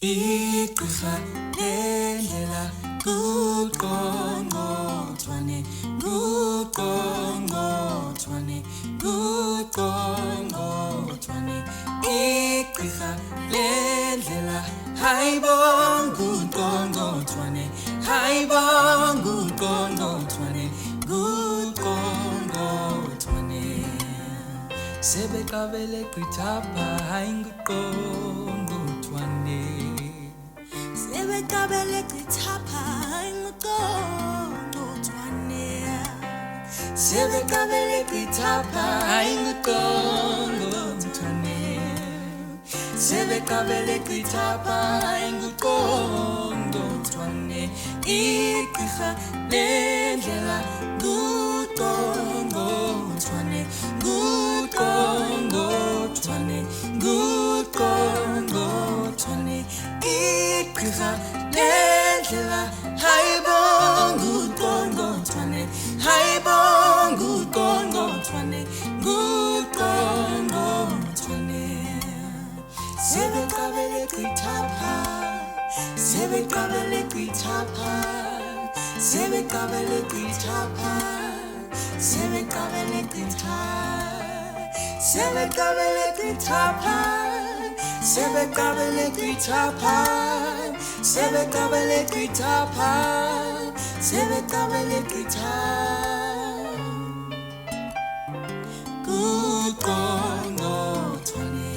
igqirha lendlela nguqongqothwane igqirha lendlela hayibo nguqongqothwane sebekabele gqithapha hayi nguqongqothwane sebekabele gqithapha hayi nguqongqothwane sebekabele gqithapha hayi nguqongqothwane sebekabele gqithapha hayi nguqongqothwane igqirha lendlela nguqongqothwane igqirha lendlela hayibo nguqongqothwane sebekabele gqithapha sebekabele gqithapha sebekabele gqithapha sebekabele gqithapha sebekabele gqithapha sebekabele gqithapha sebekabele gqithapha sebekabele gqithapha nguqongqothwane